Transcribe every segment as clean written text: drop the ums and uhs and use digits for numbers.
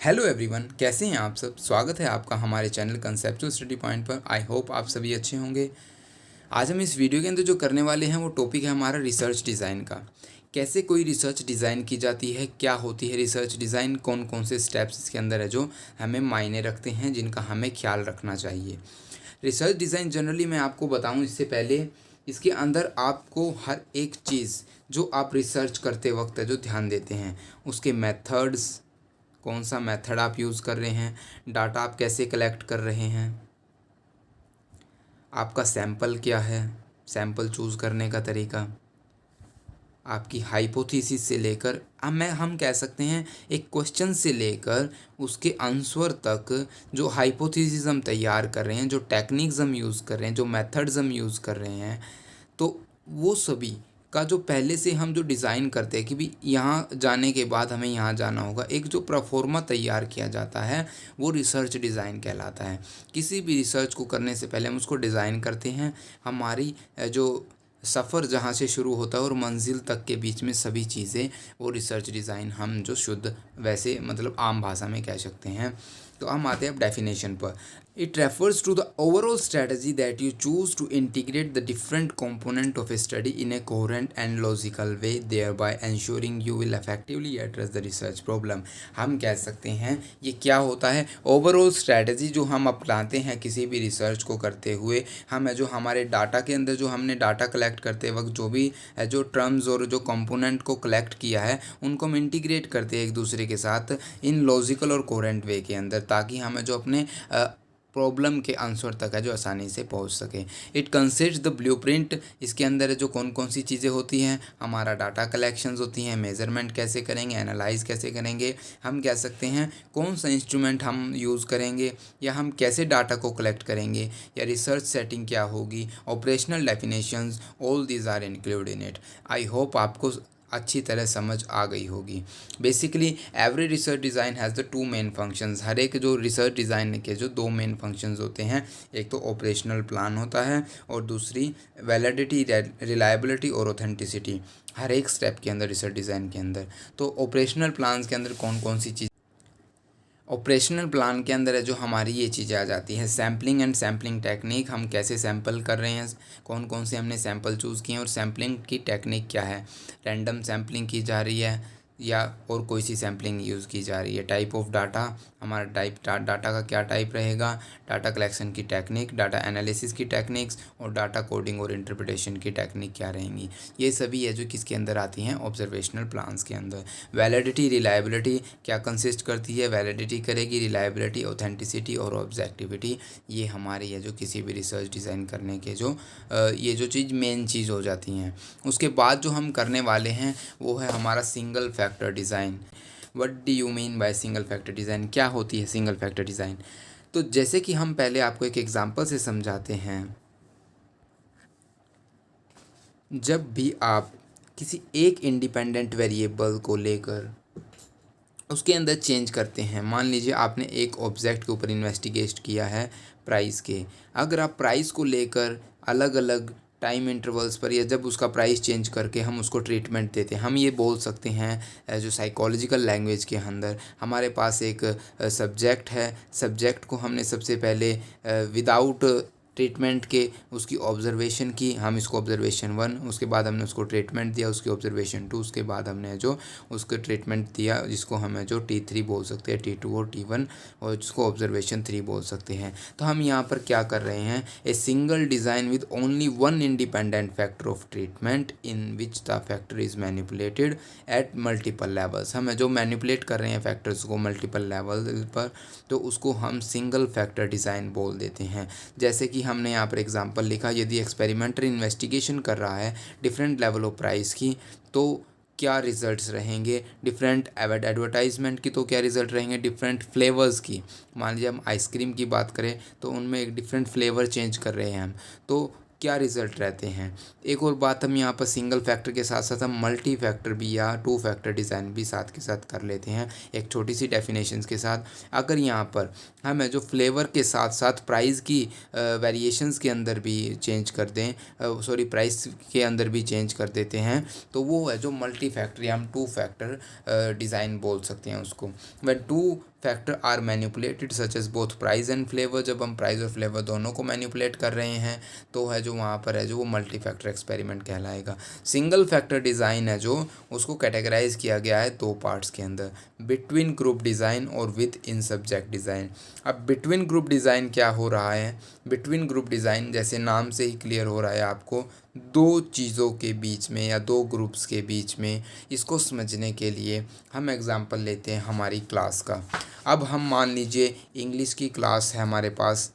Hello everyone, कैसे हैं आप सब। स्वागत है आपका हमारे चैनल कंसेप्चुअल स्टडी पॉइंट पर। आई होप आप सभी अच्छे होंगे। आज हम इस वीडियो के अंदर जो करने वाले हैं वो टॉपिक है हमारा रिसर्च डिज़ाइन का। कैसे कोई रिसर्च डिज़ाइन की जाती है, क्या होती है रिसर्च डिज़ाइन, कौन कौन से स्टेप्स इसके अंदर है जो हमें मायने रखते हैं, जिनका हमें ख्याल रखना चाहिए। रिसर्च डिज़ाइन जनरली मैं आपको बताऊं इससे पहले, इसके अंदर आपको हर एक चीज़ जो आप रिसर्च करते वक्त है जो ध्यान देते हैं, उसके मेथड्स, कौन सा मेथड आप यूज़ कर रहे हैं, डाटा आप कैसे कलेक्ट कर रहे हैं, आपका सैंपल क्या है, सैंपल चूज़ करने का तरीका, आपकी हाइपोथेसिस से लेकर हम कह सकते हैं एक क्वेश्चन से लेकर उसके आंसर तक, जो हाइपोथेसिस हम तैयार कर रहे हैं, जो टेक्निक्स हम यूज़ कर रहे हैं, जो मेथड्स हम यूज़ कर रहे हैं, तो वो सभी का जो पहले से हम जो डिज़ाइन करते हैं कि भी यहाँ जाने के बाद हमें यहाँ जाना होगा, एक जो प्रोफॉर्मा तैयार किया जाता है वो रिसर्च डिज़ाइन कहलाता है। किसी भी रिसर्च को करने से पहले हम उसको डिज़ाइन करते हैं। हमारी जो सफ़र जहाँ से शुरू होता है और मंजिल तक के बीच में सभी चीज़ें, वो रिसर्च डिज़ाइन हम जो शुद्ध वैसे मतलब आम भाषा में कह सकते हैं। तो हम आते हैं अब डेफिनेशन पर। It refers to the overall strategy that you choose to integrate the different component of a study in a coherent and logical way, thereby ensuring you will effectively address the research problem। हम कह सकते हैं ये क्या होता है, overall strategy जो हम अपनाते हैं किसी भी रिसर्च को करते हुए। हम जो हमारे डाटा के अंदर जो हमने डाटा कलेक्ट करते वक्त जो भी जो टर्म्स और जो कंपोनेंट को कलेक्ट किया है उनको हम इंटीग्रेट करते हैं एक दूसरे के साथ इन लॉजिकल और कोहेरेंट वे के अंदर, ताकि हमें जो अपने प्रॉब्लम के आंसर तक है जो आसानी से पहुंच सके। इट कंसिस्ट द ब्लूप्रिंट, इसके अंदर जो कौन कौन सी चीज़ें होती हैं, हमारा डाटा कलेक्शंस होती हैं, मेजरमेंट कैसे करेंगे, एनालाइज कैसे करेंगे, हम कह सकते हैं कौन सा इंस्ट्रूमेंट हम यूज़ करेंगे, या हम कैसे डाटा को कलेक्ट करेंगे, या रिसर्च सेटिंग क्या होगी, operational definitions, all these are include in it. I hope आपको अच्छी तरह समझ आ गई होगी। Basically every research design has the two main functions. हर एक जो रिसर्च डिज़ाइन के जो दो मेन फंक्शंस होते हैं, एक तो ऑपरेशनल प्लान होता है और दूसरी वैलिडिटी, रिलायबिलिटी और ऑथेंटिसिटी। हर एक स्टेप के अंदर रिसर्च डिज़ाइन के अंदर तो ऑपरेशनल प्लान्स के अंदर कौन कौन सी चीज़, ऑपरेशनल प्लान के अंदर है जो हमारी ये चीज़ें आ जाती हैं। सैम्पलिंग एंड सैम्पलिंग टेक्निक, हम कैसे सैंपल कर रहे हैं, कौन कौन से हमने सैंपल चूज़ किए हैं, और सैम्पलिंग की टेक्निक क्या है, रैंडम सैम्पलिंग की जा रही है या और कोई सी सैम्पलिंग यूज़ की जा रही है। टाइप ऑफ डाटा, हमारा डाटा का क्या टाइप रहेगा, डाटा कलेक्शन की टेक्निक, डाटा एनालिसिस की टेक्निक्स, और डाटा कोडिंग और इंटरप्रिटेशन की टेक्निक क्या रहेंगी, ये सभी है जो किसके अंदर आती हैं, ऑब्जर्वेशनल प्लान्स के अंदर। वैलिडिटी, रिलायबिलिटी क्या कंसिस्ट करती है, वैलिडिटी करेगी, रिलायबिलिटी, ऑथेंटिसिटी और ऑब्जेक्टिविटी, ये हमारी है जो किसी भी रिसर्च डिज़ाइन करने के जो ये जो चीज़ मेन चीज़ हो जाती हैं। उसके बाद जो हम करने वाले हैं वो है हमारा single factor design. What do you mean by single factor design, क्या होती है सिंगल फैक्टर डिज़ाइन। तो जैसे कि हम पहले आपको एक एग्जांपल से समझाते हैं। जब भी आप किसी एक इंडिपेंडेंट वेरिएबल को लेकर उसके अंदर चेंज करते हैं, मान लीजिए आपने एक ऑब्जेक्ट के ऊपर इन्वेस्टिगेट किया है प्राइस के, अगर आप प्राइस को लेकर अलग अलग टाइम इंटरवल्स पर या जब उसका प्राइस चेंज करके हम उसको ट्रीटमेंट देते हैं, हम ये बोल सकते हैं जो साइकोलॉजिकल लैंग्वेज के अंदर हमारे पास एक सब्जेक्ट है, सब्जेक्ट को हमने सबसे पहले विदाउट ट्रीटमेंट के उसकी ऑब्जर्वेशन की, हम इसको ऑब्जर्वेशन 1, उसके बाद हमने उसको ट्रीटमेंट दिया, उसकी ऑब्जर्वेशन 2, उसके बाद हमने जो उसको ट्रीटमेंट दिया जिसको हमें जो T3 बोल सकते हैं, T2 और T1, और जिसको ऑब्जर्वेशन 3 बोल सकते हैं। तो हम यहाँ पर क्या कर रहे हैं, a single design with only one independent factor of treatment in which the factor is manipulated at multiple levels. हमें जो मैनिपुलेट कर रहे हैं फैक्टर्स को मल्टीपल लेवल पर, तो उसको हम सिंगल फैक्टर डिज़ाइन बोल देते हैं। जैसे कि हमने यहाँ पर एग्जांपल लिखा, यदि एक्सपेरिमेंटर इन्वेस्टिगेशन कर रहा है डिफरेंट लेवल ऑफ प्राइस की, तो क्या रिजल्ट्स रहेंगे, डिफरेंट एडवर्टाइजमेंट की तो क्या रिजल्ट रहेंगे, डिफरेंट फ्लेवर्स की। मान लीजिए हम आइसक्रीम की बात करें तो उनमें एक डिफरेंट फ्लेवर चेंज कर रहे हैं हम, तो क्या रिज़ल्ट रहते हैं। एक और बात हम यहाँ पर सिंगल फैक्टर के साथ साथ हम मल्टी फैक्टर भी या टू फैक्टर डिज़ाइन भी साथ के साथ कर लेते हैं एक छोटी सी डेफिनेशंस के साथ। अगर यहाँ पर हमें जो फ्लेवर के साथ साथ प्राइस की वेरिएशंस के अंदर भी चेंज कर दें, प्राइस के अंदर भी चेंज कर देते हैं, तो वो है जो मल्टी फैक्टर या हम टू फैक्टर डिज़ाइन बोल सकते हैं उसको। वह two factor are manipulated such as both price and flavour, जब हम प्राइस और फ्लेवर दोनों को मैनिपुलेट कर रहे हैं तो है जो वहाँ पर है जो वो मल्टी फैक्टर एक्सपेरिमेंट कहलाएगा। सिंगल फैक्टर डिज़ाइन है जो उसको कैटेगराइज किया गया है दो पार्ट्स के अंदर, बिटवीन ग्रुप डिज़ाइन और विद इन सब्जेक्ट डिज़ाइन। अब बिटवीन ग्रुप डिज़ाइन क्या हो रहा है, बिटवीन ग्रुप डिज़ाइन जैसे नाम से ही क्लियर हो रहा है आपको, दो चीज़ों के बीच में या दो ग्रुप्स के बीच में। इसको समझने के लिए हम एग्ज़ाम्पल लेते हैं हमारी क्लास का। अब हम मान लीजिए इंग्लिश की क्लास है हमारे पास,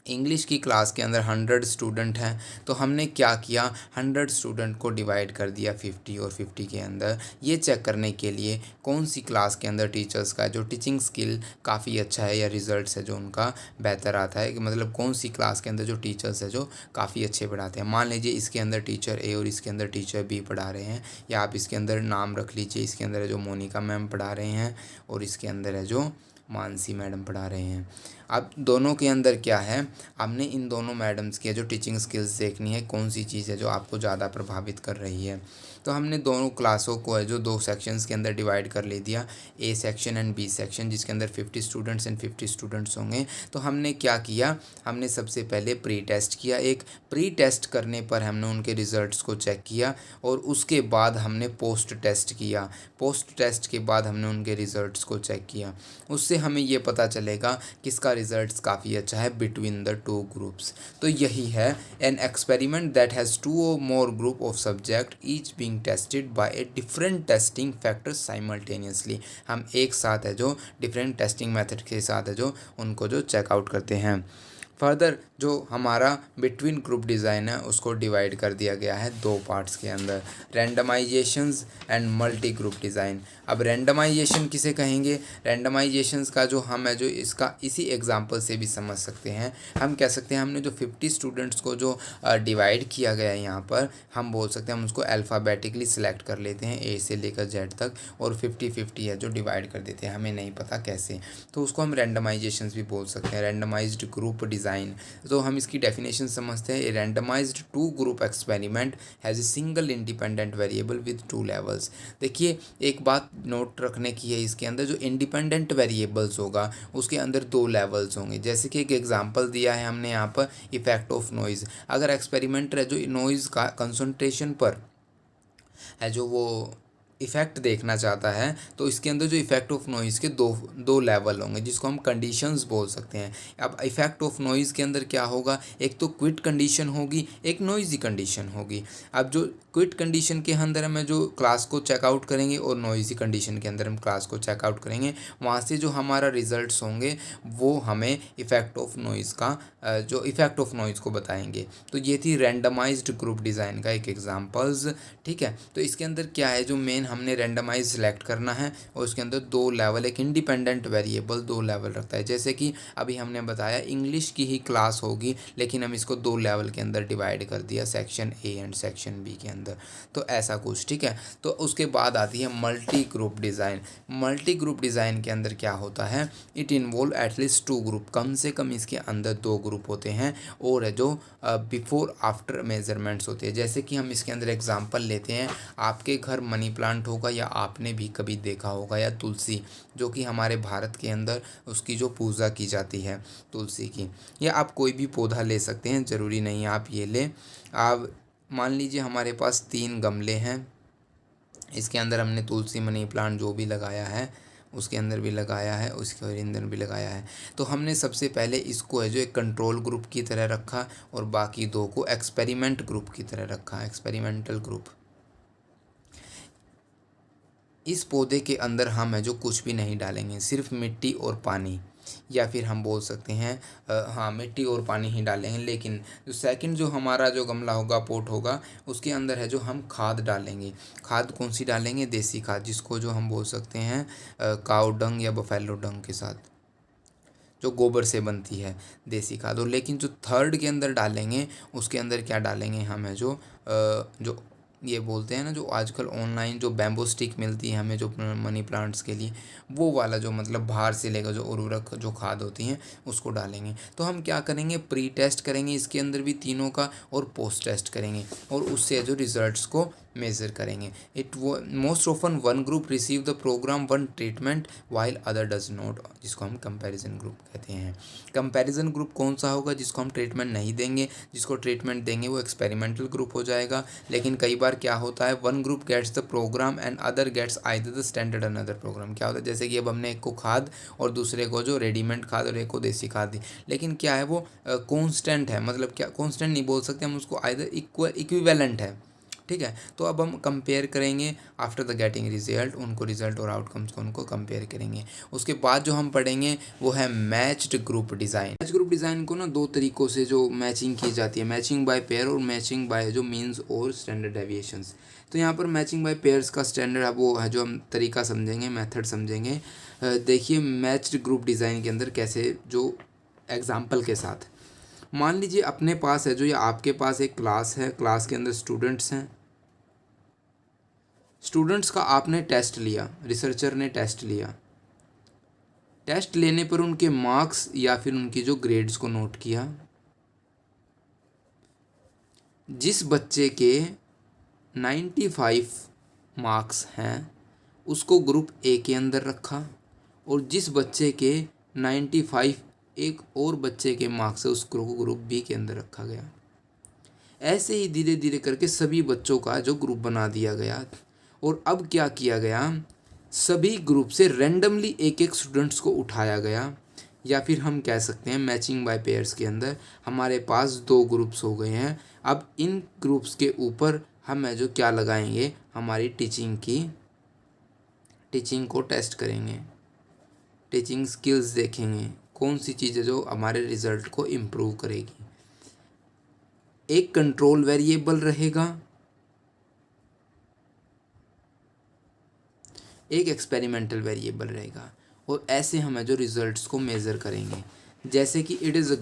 इंग्लिश की क्लास के अंदर 100 स्टूडेंट हैं, तो हमने क्या किया, 100 स्टूडेंट को डिवाइड कर दिया 50 और 50 के अंदर, ये चेक करने के लिए कौन सी क्लास के अंदर टीचर्स का जो टीचिंग स्किल काफ़ी अच्छा है या रिजल्ट्स है जो उनका बेहतर आता है, कि मतलब कौन सी क्लास के अंदर जो टीचर्स है जो काफ़ी अच्छे पढ़ाते हैं। मान लीजिए इसके अंदर टीचर ए और इसके अंदर टीचर बी पढ़ा रहे हैं, या आप इसके अंदर नाम रख लीजिए, इसके अंदर है जो मोनिका मैम पढ़ा रहे हैं और इसके अंदर है जो मानसी मैडम पढ़ा रहे हैं। अब दोनों के अंदर क्या है, हमने इन दोनों मैडम्स की जो टीचिंग स्किल्स देखनी है, कौन सी चीज़ है जो आपको ज़्यादा प्रभावित कर रही है। तो हमने दोनों क्लासों को है जो दो सेक्शंस के अंदर डिवाइड कर ले दिया, A section and B section, जिसके अंदर 50 स्टूडेंट्स एंड 50 स्टूडेंट्स होंगे। तो हमने क्या किया, हमने सबसे पहले प्री टेस्ट किया, एक प्री टेस्ट करने पर हमने उनके रिजल्ट्स को चेक किया और उसके बाद हमने पोस्ट टेस्ट किया, पोस्ट टेस्ट के बाद हमने उनके रिजल्ट्स को चेक किया। उससे हमें ये पता चलेगा किसका रिजल्ट्स काफ़ी अच्छा है बिटवीन द टू ग्रुप्स। तो यही है an experiment that has two or more group of subject each being tested by a different testing factors simultaneously. हम एक साथ है जो डिफरेंट टेस्टिंग मेथड के साथ है जो उनको जो चेकआउट करते हैं। फर्दर जो हमारा बिटवीन ग्रुप डिज़ाइन है उसको डिवाइड कर दिया गया है दो पार्ट्स के अंदर, रैंडमाइजेशंस एंड मल्टी ग्रुप डिज़ाइन। अब रैंडमाइजेशन किसे कहेंगे, रैंडमाइजेशंस का जो हम है जो इसका इसी एग्जांपल से भी समझ सकते हैं। हम कह सकते हैं हमने जो 50 स्टूडेंट्स को जो डिवाइड किया गया है यहाँ पर, हम बोल सकते हैं हम उसको अल्फ़ाबेटिकली सिलेक्ट कर लेते हैं ए से लेकर जेड तक, और 50-50 है जो डिवाइड कर देते हैं, हमें नहीं पता कैसे, तो उसको हम रैंडमाइजेशंस भी बोल सकते हैं, रैंडमाइज्ड ग्रुप डिज़ाइन। तो हम इसकी डेफिनेशन समझते हैं, a randomized two group experiment has a single independent variable with two levels. देखिए एक बात नोट रखने की है, इसके अंदर जो इंडिपेंडेंट वेरिएबल्स होगा उसके अंदर दो लेवल्स होंगे। जैसे कि एक एग्जांपल दिया है हमने यहाँ पर इफेक्ट ऑफ नॉइज़। अगर एक्सपेरिमेंटर है जो नॉइज़ का कंसंट्रेशन पर है जो वो इफ़ेक्ट देखना चाहता है, तो इसके अंदर जो इफ़ेक्ट ऑफ नॉइज़ के दो दो लेवल होंगे जिसको हम कंडीशंस बोल सकते हैं। अब इफ़ेक्ट ऑफ नॉइज़ के अंदर क्या होगा, एक तो क्विट कंडीशन होगी, एक नॉइज़ी कंडीशन होगी। अब जो क्विट कंडीशन के अंदर हम जो क्लास को चेकआउट करेंगे और नॉइज़ी कंडीशन के अंदर हम क्लास को चेकआउट करेंगे, वहाँ से जो हमारा रिजल्ट्स होंगे वो हमें इफ़ेक्ट ऑफ नॉइज़ का जो इफ़ेक्ट ऑफ नॉइज़ को बताएंगे। तो ये थी रैंडमाइज्ड ग्रुप डिज़ाइन का एक एग्जांपल्स। ठीक है, तो इसके अंदर क्या है, जो मेन हमने रैंडमाइज सेलेक्ट करना है और उसके अंदर दो लेवल, एक इंडिपेंडेंट वेरिएबल दो लेवल रखता है। जैसे कि अभी हमने बताया इंग्लिश की ही क्लास होगी, लेकिन हम इसको दो लेवल के अंदर डिवाइड कर दिया, section A and section B के अंदर, तो ऐसा कुछ। ठीक है, तो उसके बाद आती है multi group design. Multi group design के अंदर क्या होता है, it involve at least two group, कम से कम इसके अंदर दो ग्रुप होते हैं, और है जो बिफोर आफ्टर मेजरमेंट्स होते हैं। जैसे कि हम इसके अंदर एग्जांपल लेते हैं, आपके घर मनी प्लांट होगा या आपने भी कभी देखा होगा, या तुलसी, जो कि हमारे भारत के अंदर उसकी जो पूजा की जाती है तुलसी की, या आप कोई भी पौधा ले सकते हैं, ज़रूरी नहीं आप ये लें। आप मान लीजिए हमारे पास 3 गमले हैं, इसके अंदर हमने तुलसी मनी प्लांट जो भी लगाया है उसके अंदर भी लगाया है, उसके अंदर भी लगाया है। तो हमने सबसे पहले इसको है जो एक कंट्रोल ग्रुप की तरह रखा और बाकी दो को एक्सपेरिमेंट ग्रुप की तरह रखा, एक्सपेरिमेंटल ग्रुप। इस पौधे के अंदर हम है जो कुछ भी नहीं डालेंगे, सिर्फ मिट्टी और पानी, या फिर हम बोल सकते हैं हाँ मिट्टी और पानी ही डालेंगे। लेकिन जो सेकंड जो हमारा जो गमला होगा, पोट होगा, उसके अंदर है जो हम खाद डालेंगे। खाद कौन सी डालेंगे, देसी खाद, जिसको जो हम बोल सकते हैं काऊ डंग या बफेलो डंग के साथ, जो गोबर से बनती है देसी खाद। और लेकिन जो थर्ड के अंदर डालेंगे उसके अंदर क्या डालेंगे, हम है जो ये बोलते हैं ना, जो आजकल ऑनलाइन जो बैम्बू स्टिक मिलती है हमें जो मनी प्लांट्स के लिए, वो वाला जो मतलब बाहर से लेकर जो उर्वरक जो खाद होती हैं उसको डालेंगे। तो हम क्या करेंगे, प्री टेस्ट करेंगे इसके अंदर भी तीनों का, और पोस्ट टेस्ट करेंगे, और उससे जो रिजल्ट्स को मेज़र करेंगे। Most often one group receive the programme one treatment while other does not, जिसको हम कंपैरिजन ग्रुप कहते हैं। कंपैरिजन ग्रुप कौन सा होगा? जिसको हम ट्रीटमेंट नहीं देंगे, जिसको ट्रीटमेंट देंगे वो एक्सपेरिमेंटल ग्रुप हो जाएगा। लेकिन कई बार क्या होता है, one group gets the programme and other gets either the standard another programme. क्या होता है, जैसे कि अब हमने एक को खाद और दूसरे को जो रेडीमेड खाद और एक को देसी खाद दी, लेकिन क्या है वो कॉन्स्टेंट है, मतलब क्या कॉन्स्टेंट नहीं बोल सकते हम उसको, आइदर इक्विवेलेंट है। ठीक है, तो अब हम कंपेयर करेंगे आफ्टर द गेटिंग रिजल्ट, उनको रिजल्ट और आउटकम्स को उनको कंपेयर करेंगे। उसके बाद जो हम पढ़ेंगे वो है matched group design. Match group design को ना दो तरीक़ों से जो मैचिंग की जाती है, मैचिंग बाय पेयर और मैचिंग बाय जो मीन्स और स्टैंडर्ड डेविएशंस। तो यहाँ पर मैचिंग बाय पेयर्स का स्टैंडर्ड वो है जो हम तरीका समझेंगे, मेथड समझेंगे। देखिए मैच्ड ग्रुप डिज़ाइन के अंदर कैसे, जो एग्जाम्पल के साथ मान लीजिए अपने पास है जो, या आपके पास एक क्लास है, क्लास के अंदर स्टूडेंट्स हैं। स्टूडेंट्स का आपने टेस्ट लिया, रिसर्चर ने टेस्ट लिया। टेस्ट लेने पर उनके मार्क्स या फिर उनकी जो ग्रेड्स को नोट किया। जिस बच्चे के 95 मार्क्स हैं उसको ग्रुप ए के अंदर रखा, और जिस बच्चे के 95 एक और बच्चे के मार्क्स है उसको ग्रुप बी के अंदर रखा गया। ऐसे ही धीरे धीरे करके सभी बच्चों का जो ग्रुप बना दिया गया। और अब क्या किया गया, सभी ग्रुप से रैंडमली एक एक स्टूडेंट्स को उठाया गया, या फिर हम कह सकते हैं मैचिंग बाय पेयर्स के अंदर हमारे पास दो ग्रुप्स हो गए हैं। अब इन ग्रुप्स के ऊपर हम जो क्या लगाएंगे, हमारी टीचिंग को टेस्ट करेंगे, टीचिंग स्किल्स देखेंगे, कौन सी चीज़ है जो हमारे रिजल्ट को इम्प्रूव करेगी। एक कंट्रोल वेरिएबल रहेगा, एक एक्सपेरिमेंटल वेरिएबल रहेगा, और ऐसे हम जो रिजल्ट्स को मेज़र करेंगे। जैसे कि it is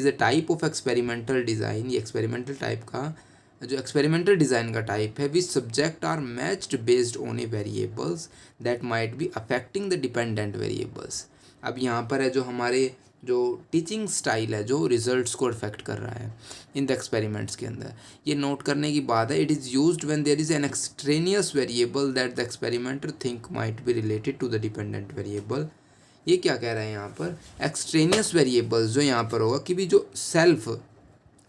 a type of experimental design. ये एक्सपेरिमेंटल टाइप का जो एक्सपेरिमेंटल डिज़ाइन का टाइप है, which subject are matched based on a variables that might be affecting the dependent variables. अब यहाँ पर है जो हमारे जो टीचिंग स्टाइल है जो रिजल्ट्स को अफेक्ट कर रहा है इन द एक्सपेरिमेंट्स के अंदर, ये नोट करने की बात है। It is used when there is an extraneous variable that the experimenter think might be related to the dependent variable. ये क्या कह रहे हैं यहाँ पर, एक्सट्रेनियस वेरिएबल्स जो यहाँ पर होगा कि भी जो सेल्फ,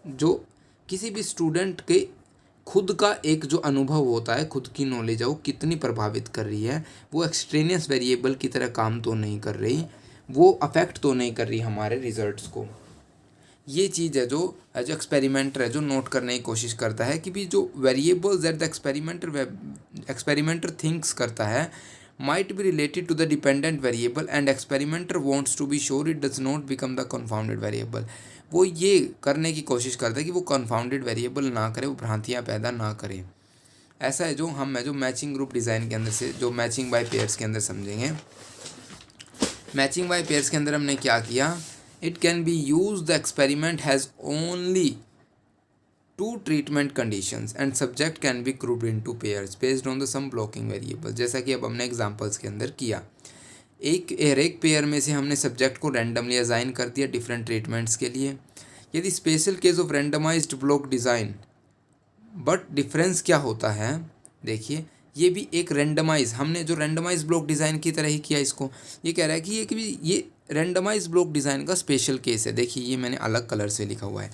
जो किसी भी स्टूडेंट के खुद का एक जो अनुभव होता है, खुद की नॉलेज है वो कितनी प्रभावित कर रही है, वो एक्सट्रेनियस वेरिएबल की तरह काम तो नहीं कर रही, वो अफेक्ट तो नहीं कर रही हमारे रिजल्ट्स को। ये चीज़ है जो एक्सपेरिमेंटर है जो नोट करने की कोशिश करता है कि भी जो variables that the experimenter thinks करता है might be related to the dependent variable and experimenter wants to be sure it does not become the confounded variable। वो ये करने की कोशिश करता है कि वो confounded variable ना करे, वो भ्रांतियाँ पैदा ना करे। ऐसा है जो मैचिंग ग्रुप डिज़ाइन के अंदर से जो मैचिंग बाय पेयर्स के अंदर समझेंगे। मैचिंग बाय पेयर्स के अंदर हमने क्या किया, it can be use the experiment has only two treatment conditions and subject can be grouped into pairs based on the some blocking variable. जैसा कि अब हमने एग्जांपल्स के अंदर किया, एक पेयर में से हमने सब्जेक्ट को रैंडमली असाइन कर दिया डिफरेंट ट्रीटमेंट्स के लिए। यदि special case of randomised block design, but difference क्या होता है, देखिए ये भी एक रैंडमाइज, हमने जो रैंडमाइज ब्लॉक डिज़ाइन की तरह ही किया इसको। ये कह रहा है कि ये रैंडमाइज ब्लॉक डिज़ाइन का स्पेशल केस है। देखिए ये मैंने अलग कलर से लिखा हुआ है।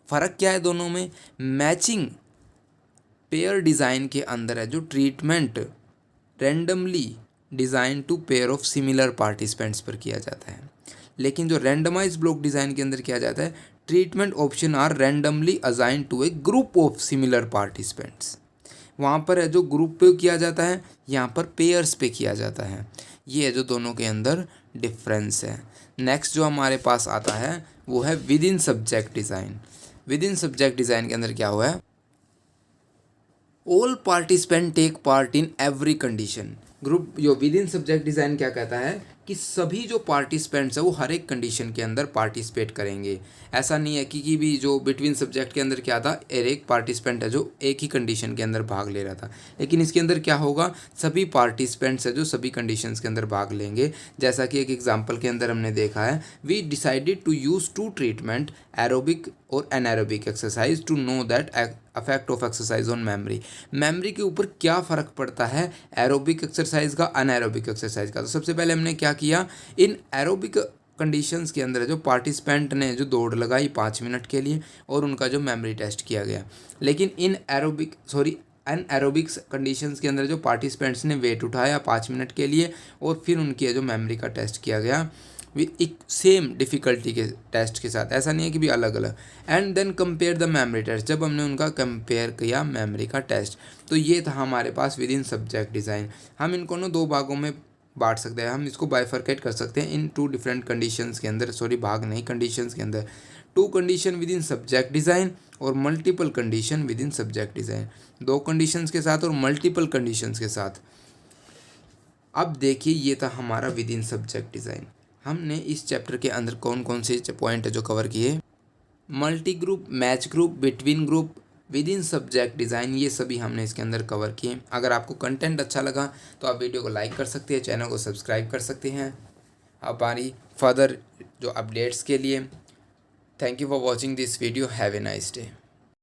फ़र्क क्या है दोनों में, मैचिंग पेयर डिज़ाइन के अंदर है जो treatment randomly design to pair of similar participants पर किया जाता है, लेकिन जो रैंडमाइज ब्लॉक डिज़ाइन के अंदर किया जाता है treatment option are randomly assign to a group of similar participants. वहाँ पर है जो ग्रुप पे किया जाता है, यहाँ पर पेयर्स पे किया जाता है। ये है जो दोनों के अंदर डिफरेंस है। नेक्स्ट जो हमारे पास आता है वो है within subject design. Within subject design के अंदर क्या हुआ है, all participant take part in every condition. Group जो विद इन सब्जेक्ट डिज़ाइन क्या कहता है कि सभी जो पार्टिसिपेंट्स है वो हर एक कंडीशन के अंदर पार्टिसिपेट करेंगे। ऐसा नहीं है कि भी जो बिटवीन सब्जेक्ट के अंदर क्या था, एक पार्टिसिपेंट है जो एक ही कंडीशन के अंदर भाग ले रहा था, लेकिन इसके अंदर क्या होगा, सभी पार्टिसिपेंट्स है जो सभी कंडीशंस के अंदर भाग लेंगे। जैसा कि एक एग्जाम्पल के अंदर हमने देखा है, we decided to use two treatment aerobic और anaerobic exercise to know that affect of exercise on memory. Memory के ऊपर क्या फ़र्क पड़ता है एरोबिक एक्सरसाइज का, अनएरोबिक एक्सरसाइज का। तो सबसे पहले हमने क्या किया, इन एरोबिक कंडीशंस के अंदर जो पार्टिसिपेंट ने जो दौड़ लगाई 5 मिनट के लिए और उनका जो मेमोरी टेस्ट किया गया। लेकिन एनएरोबिक्स कंडीशंस के अंदर जो पार्टिसिपेंट्स ने वेट उठाया 5 मिनट के लिए और फिर उनकी जो मेमोरी का टेस्ट किया गया एक सेम डिफ़िकल्टी के टेस्ट के साथ, ऐसा नहीं है कि भी अलग अलग। And then compare the memory test, जब हमने उनका कंपेयर किया मेमोरी का टेस्ट, तो ये था हमारे पास विद इन सब्जेक्ट डिज़ाइन। हम इनको ना 2 भागों में बांट सकते हैं, हम इसको बाइफरकेट कर सकते हैं इन 2 डिफरेंट कंडीशंस के अंदर, भाग नहीं, कंडीशंस के अंदर। 2 condition within subject design और multiple condition within subject design, 2 conditions के साथ और मल्टीपल कंडीशंस के साथ। अब देखिए ये था हमारा विद इन सब्जेक्ट डिज़ाइन। हमने इस चैप्टर के अंदर कौन कौन से पॉइंट है जो कवर किए, multi group, match group, between group, with in subject design, ये सभी हमने इसके अंदर कवर किए। अगर आपको कंटेंट अच्छा लगा तो आप वीडियो को लाइक कर सकते हैं, चैनल को सब्सक्राइब कर सकते हैं हमारी फर्दर जो अपडेट्स के लिए। Thank you for watching this video, have a nice day.